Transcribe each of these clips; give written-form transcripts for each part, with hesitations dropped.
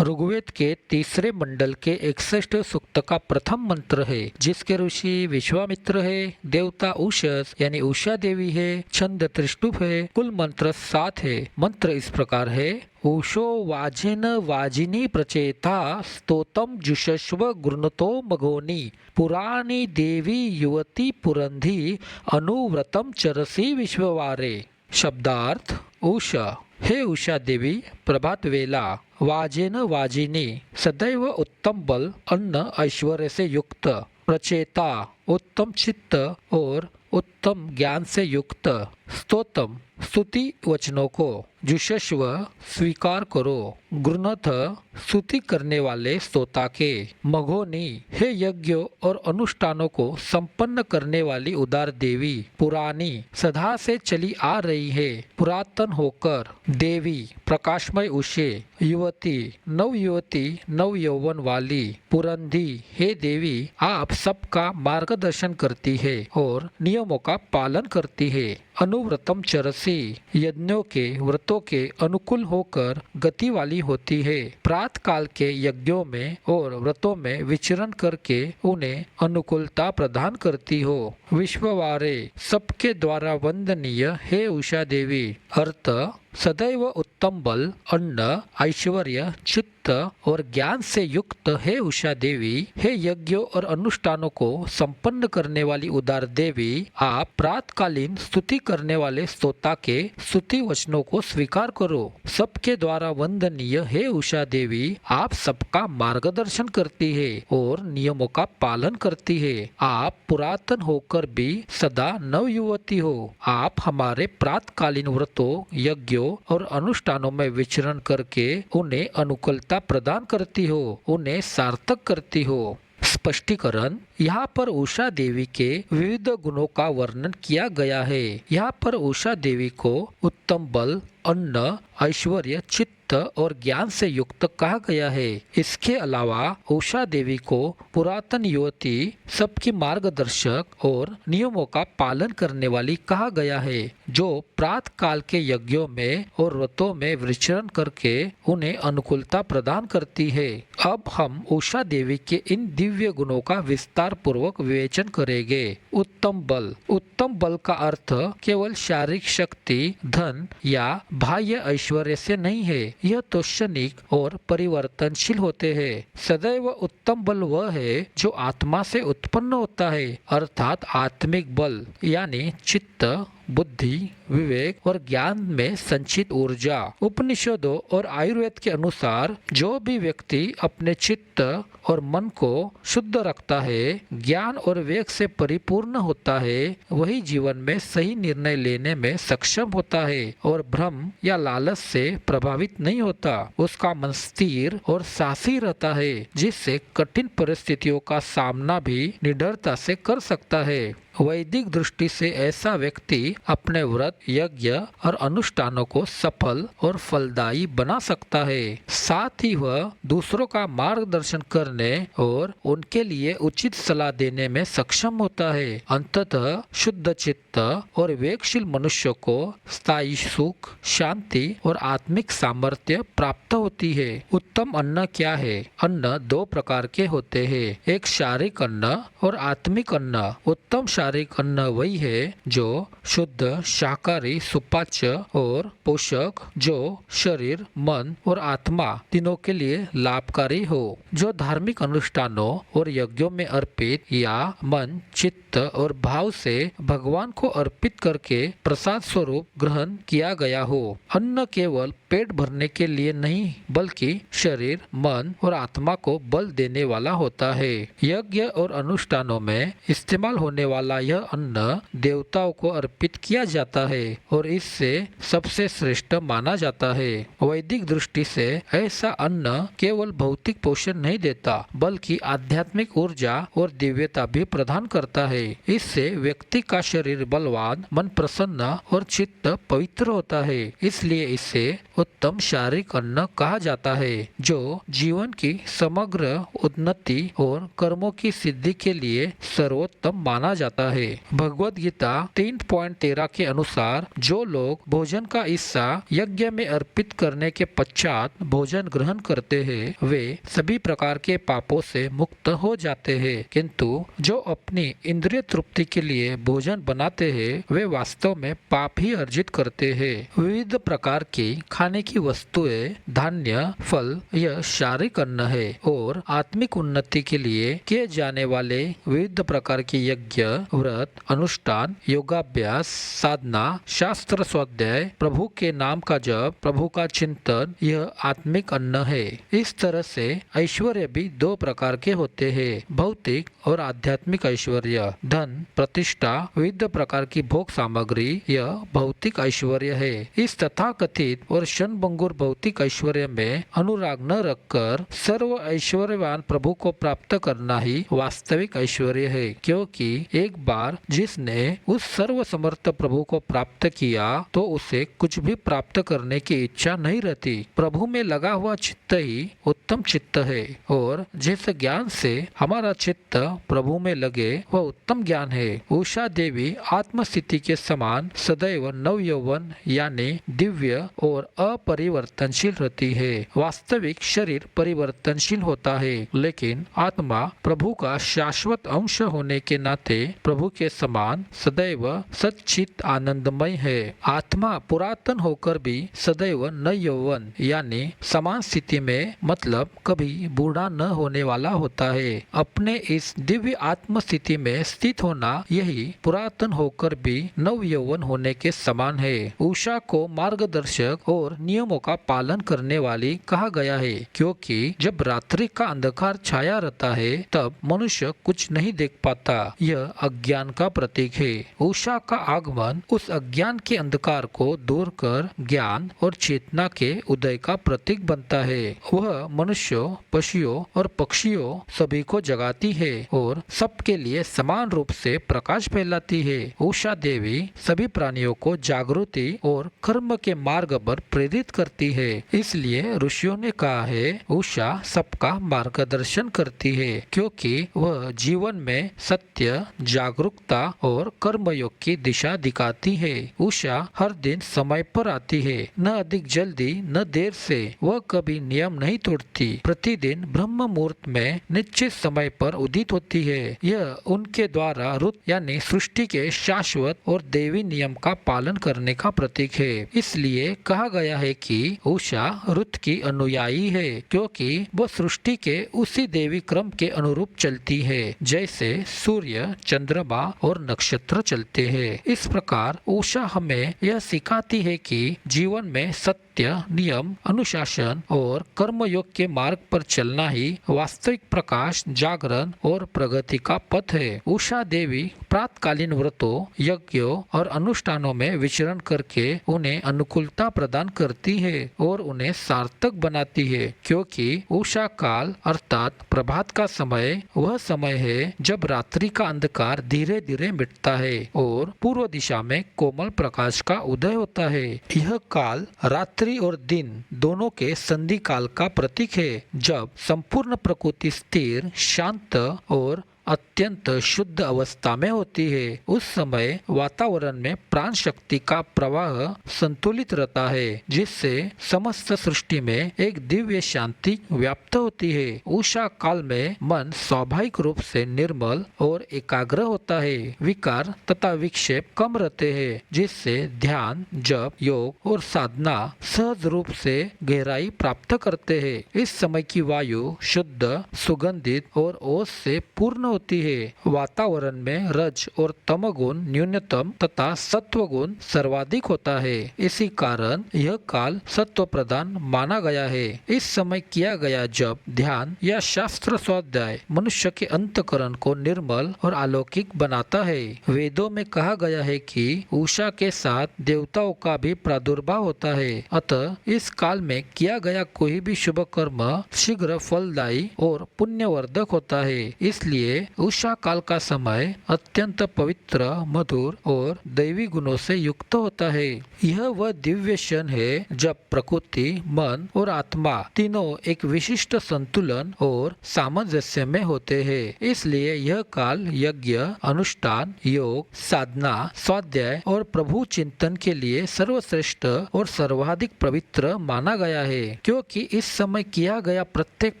ऋग्वेद के तीसरे मंडल के 61 सूक्त का प्रथम मंत्र है, जिसके ऋषि विश्वामित्र है, देवता उषस यानी उषा देवी है, छंद त्रिष्टुप है। कुल मंत्र 7 है। मंत्र इस प्रकार है। उषो वाजिन वाजिनी प्रचेता स्तोतम जुषस्व गृणतो मघोनी पुराणी देवी युवती पुरंधी अनुव्रतम चरसी विश्ववारे। शब्दार्थ। उषा, हे उषा देवी, प्रभात वेला। वाजेन वाजिनी, सदैव उत्तम बल, अन्न ऐश्वर्य से युक्त। प्रचेता, उत्तम चित्त और उत्तम ज्ञान से युक्त। स्तोत्रम, स्तुति वचनों को। जुषस्व, स्वीकार करो। गृणथ, स्तुति करने वाले स्तोता के। मघोनी, हे यज्ञों और अनुष्ठानों को संपन्न करने वाली उदार देवी। पुरानी, सदा से चली आ रही है, पुरातन होकर। देवी, प्रकाशमय उषे। युवती, नव युवती, नव यौवन वाली। पुरंधी, हे देवी, आप सबका मार्गदर्शन करती है और नियमों का पालन करती है। अनुव्रतम चरसी, यज्ञों के व्रतों के अनुकूल होकर गति वाली होती है। प्रातः काल के यज्ञों में और व्रतों में विचरण करके उन्हें अनुकूलता प्रदान करती हो। विश्ववारे, सबके द्वारा वंदनीय हे उषा देवी। अर्थ। सदैव उत्तम बल, अन्न, ऐश्वर्य, चित्त और ज्ञान से युक्त हे उषा देवी, हे यज्ञों और अनुष्ठानों को संपन्न करने वाली उदार देवी, आप प्रातकालीन स्तुति करने वाले स्तोता के स्तुति वचनों को स्वीकार करो। सबके द्वारा वंदनीय हे उषा देवी, आप सबका मार्गदर्शन करती है और नियमों का पालन करती है। आप पुरातन होकर भी सदा नव युवती हो। आप हमारे प्रातकालीन व्रतों, यज्ञों और अनुष्ठानों में विचरण करके उन्हें अनुकूलता प्रदान करती हो, उन्हें सार्थक करती हो। स्पष्टीकरण। यहाँ पर उषा देवी के विविध गुणों का वर्णन किया गया है। यहाँ पर उषा देवी को उत्तम बल, अन्न, ऐश्वर्य, चित्त और ज्ञान से युक्त कहा गया है। इसके अलावा उषा देवी को पुरातन युवती, सबकी मार्गदर्शक और नियमों का पालन करने वाली कहा गया है, जो प्रातः काल के यज्ञों में और व्रतों में विचरण करके उन्हें अनुकूलता प्रदान करती है। अब हम उषा देवी के इन दिव्य गुणों का विस्तार पूर्वक विवेचन करेंगे। उत्तम बल। उत्तम बल का अर्थ केवल शारीरिक शक्ति, धन या बाह्य ऐश्वर्य से नहीं है। यह तो क्षणिक और परिवर्तनशील होते हैं। सदैव उत्तम बल वह है जो आत्मा से उत्पन्न होता है, अर्थात आत्मिक बल यानी चित्त, बुद्धि, विवेक और ज्ञान में संचित ऊर्जा। उपनिषदों और आयुर्वेद के अनुसार जो भी व्यक्ति अपने चित्त और मन को शुद्ध रखता है, ज्ञान और विवेक से परिपूर्ण होता है, वही जीवन में सही निर्णय लेने में सक्षम होता है और भ्रम या लालच से प्रभावित नहीं होता। उसका मन स्थिर और साहसी रहता है, जिससे कठिन परिस्थितियों का सामना भी निडरता से कर सकता है। वैदिक दृष्टि से ऐसा व्यक्ति अपने व्रत, यज्ञ और अनुष्ठानों को सफल और फलदायी बना सकता है। साथ ही वह दूसरों का मार्गदर्शन करने और उनके लिए उचित सलाह देने में सक्षम होता है। अंततः शुद्ध चित्त और विवेकशील मनुष्य को स्थायी सुख, शांति और आत्मिक सामर्थ्य प्राप्त होती है। उत्तम अन्न क्या है? अन्न दो प्रकार के होते हैं, एक शारीरिक अन्न और आत्मिक अन्न। उत्तम शारीरिक अन्न वही है जो शुद्ध, शाकाहारी, सुपाच्य और पोषक, जो शरीर, मन और आत्मा तीनों के लिए लाभकारी हो, जो धार्मिक अनुष्ठानों और यज्ञों में अर्पित या मन, चित्त और भाव से भगवान को अर्पित करके प्रसाद स्वरूप ग्रहण किया गया हो। अन्न केवल पेट भरने के लिए नहीं, बल्कि शरीर, मन और आत्मा को बल देने वाला होता है। यज्ञ और अनुष्ठानों में इस्तेमाल होने वाला यह अन्न देवताओं को अर्पित किया जाता है और इससे सबसे श्रेष्ठ माना जाता है। वैदिक दृष्टि से ऐसा अन्न केवल भौतिक पोषण नहीं देता, बल्कि आध्यात्मिक ऊर्जा और दिव्यता भी प्रदान करता है। इससे व्यक्ति का शरीर बलवान, मन प्रसन्न और चित्त पवित्र होता है। इसलिए इसे उत्तम शारीरिक अन्न कहा जाता है, जो जीवन की समग्र उन्नति और कर्मों की सिद्धि के लिए सर्वोत्तम माना जाता है। होता है। भगवद गीता 3.13 के अनुसार जो लोग भोजन का हिस्सा यज्ञ में अर्पित करने के पश्चात भोजन ग्रहण करते हैं वे सभी प्रकार के पापों से मुक्त हो जाते हैं, किंतु जो अपनी इंद्रिय तृप्ति के लिए भोजन बनाते हैं वे वास्तव में पाप ही अर्जित करते हैं। विविध प्रकार की खाने की वस्तुएं, धान्य, फल यह शारीरिक अन्न है और आत्मिक उन्नति के लिए किए जाने वाले विविध प्रकार के यज्ञ, व्रत, अनुष्ठान, योगाभ्यास, साधना, शास्त्र स्वाध्याय, प्रभु के नाम का जप, प्रभु का चिंतन यह आत्मिक अन्न है। इस तरह से ऐश्वर्य भी दो प्रकार के होते हैं, भौतिक और आध्यात्मिक ऐश्वर्य। धन, प्रतिष्ठा, विविध प्रकार की भोग सामग्री यह भौतिक ऐश्वर्य है। इस तथाकथित और क्षणभंगुर भौतिक ऐश्वर्य में अनुराग न रखकर सर्व ऐश्वर्यवान प्रभु को प्राप्त करना ही वास्तविक ऐश्वर्य है, क्योंकि एक बार जिसने उस सर्व समर्थ प्रभु को प्राप्त किया तो उसे कुछ भी प्राप्त करने की इच्छा नहीं रहती। प्रभु में लगा हुआ चित्त ही उत्तम चित्त है और जिस ज्ञान से हमारा चित्त प्रभु में लगे वह उत्तम ज्ञान है। उषा देवी आत्मस्थिति के समान सदैव नव यौवन यानी दिव्य और अपरिवर्तनशील रहती है। वास्तविक शरीर परिवर्तनशील होता है, लेकिन आत्मा प्रभु का शाश्वत अंश होने के नाते प्रभु के समान सदैव सच्चित आनंदमय है। आत्मा पुरातन होकर भी सदैव नव यौवन यानी समान स्थिति में मतलब कभी बूढ़ा न होने वाला होता है। अपने इस दिव्य आत्म स्थिति में स्थित होना यही पुरातन होकर भी नव यौवन होने के समान है। उषा को मार्गदर्शक और नियमों का पालन करने वाली कहा गया है, क्योंकि जब रात्रि का अंधकार छाया रहता है तब मनुष्य कुछ नहीं देख पाता। यह अज्ञान का प्रतीक है। उषा का आगमन उस अज्ञान के अंधकार को दूर कर ज्ञान और चेतना के उदय का प्रतीक बनता है। वह मनुष्यों, पशुओं और पक्षियों सभी को जगाती है और सबके लिए समान रूप से प्रकाश फैलाती है। उषा देवी सभी प्राणियों को जागृति और कर्म के मार्ग पर प्रेरित करती है। इसलिए ऋषियों ने कहा है उषा सबका मार्गदर्शन करती है, क्योंकि वह जीवन में सत्य, जागरूकता और कर्मयोग की दिशा दिखाती है। उषा हर दिन समय पर आती है, न अधिक जल्दी न देर से। वह कभी नियम नहीं तोड़ती, प्रतिदिन ब्रह्म मुहूर्त में निश्चित समय पर उदित होती है। यह उनके द्वारा रुत यानी सृष्टि के शाश्वत और देवी नियम का पालन करने का प्रतीक है। इसलिए कहा गया है कि उषा रुत की अनुयायी है, क्योंकि वह सृष्टि के उसी देवी क्रम के अनुरूप चलती है जैसे सूर्य, चंद्रमा और नक्षत्र चलते हैं। इस प्रकार उषा हमें यह सिखाती है कि जीवन में सत्य, नियम, अनुशासन और कर्मयोग के मार्ग पर चलना ही वास्तविक प्रकाश, जागरण और प्रगति का पथ है। उषा देवी प्रातकालीन व्रतों, यज्ञों और अनुष्ठानों में विचरण करके उन्हें अनुकूलता प्रदान करती है और उन्हें सार्थक बनाती है, क्योंकि उषा काल अर्थात प्रभात का समय वह समय है जब रात्रि का अंधकार धीरे धीरे मिटता है और पूर्व दिशा में कोमल प्रकाश का उदय होता है। यह काल रात्रि और दिन दोनों के संधि काल का प्रतीक है, जब संपूर्ण प्रकृति स्थिर, शांत और अत्यंत शुद्ध अवस्था में होती है। उस समय वातावरण में प्राण शक्ति का प्रवाह संतुलित रहता है, जिससे समस्त सृष्टि में एक दिव्य शांति व्याप्त होती है। उषा काल में मन स्वाभाविक रूप से निर्मल और एकाग्र होता है। विकार तथा विक्षेप कम रहते हैं, जिससे ध्यान, जप, योग और साधना सहज रूप से गहराई प्राप्त करते हैं। इस समय की वायु शुद्ध, सुगंधित और ओज से पूर्ण होती है। वातावरण में रज और तमगुण न्यूनतम तथा सत्व गुण सर्वाधिक होता है। इसी कारण यह काल सत्व प्रधान माना गया है। इस समय किया गया जप, ध्यान या शास्त्र स्वाध्याय मनुष्य के अंतकरण को निर्मल और अलौकिक बनाता है। वेदों में कहा गया है कि उषा के साथ देवताओं का भी प्रादुर्भाव होता है। अतः इस काल में किया गया कोई भी शुभ कर्म शीघ्र फलदायी और पुण्यवर्धक होता है। इसलिए उषा काल का समय अत्यंत पवित्र, मधुर और दैवी गुणों से युक्त होता है। यह वह दिव्य क्षण है जब प्रकृति, मन और आत्मा तीनों एक विशिष्ट संतुलन और सामंजस्य में होते हैं। इसलिए यह काल यज्ञ, अनुष्ठान, योग, साधना, स्वाध्याय और प्रभु चिंतन के लिए सर्वश्रेष्ठ और सर्वाधिक पवित्र माना गया है, क्योंकि इस समय किया गया प्रत्येक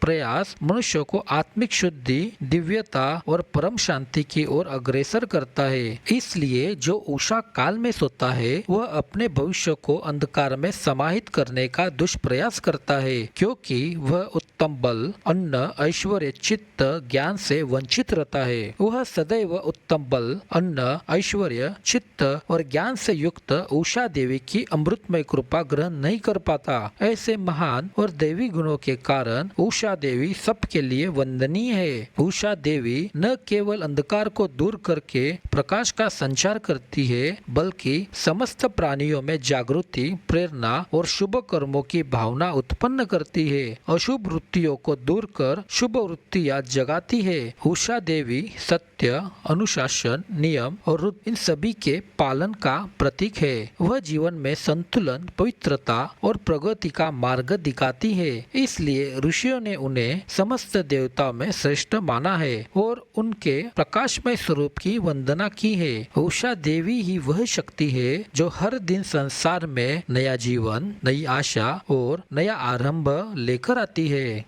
प्रयास मनुष्य को आत्मिक शुद्धि, दिव्यता और परम शांति की ओर अग्रसर करता है। इसलिए जो उषा काल में सोता है वह अपने भविष्य को अंधकार में समाहित करने का दुष्प्रयास करता है, क्योंकि वह उत्तम बल, अन्न, ऐश्वर्य, चित्त, ज्ञान से वंचित रहता है। वह सदैव उत्तम बल, अन्न, ऐश्वर्य, चित्त और ज्ञान से युक्त उषा देवी की अमृतमय कृपा ग्रहण नहीं कर पाता। ऐसे महान और दैवी गुणों के कारण उषा देवी सबके लिए वंदनीय है। उषा देवी न केवल अंधकार को दूर करके प्रकाश का संचार करती है, बल्कि समस्त प्राणियों में जागृति, प्रेरणा और शुभ कर्मों की भावना उत्पन्न करती है। अशुभ वृत्तियों को दूर कर शुभ वृत्तियां जगाती है। उषा देवी सत्य, अनुशासन, नियम और इन सभी के पालन का प्रतीक है। वह जीवन में संतुलन, पवित्रता और प्रगति का मार्ग दिखाती है। इसलिए ऋषियों ने उन्हें समस्त देवताओं में श्रेष्ठ माना है और उनके प्रकाशमय स्वरूप की वंदना की है। उषा देवी ही वह शक्ति है जो हर दिन संसार में नया जीवन, नई आशा और नया आरंभ लेकर आती है।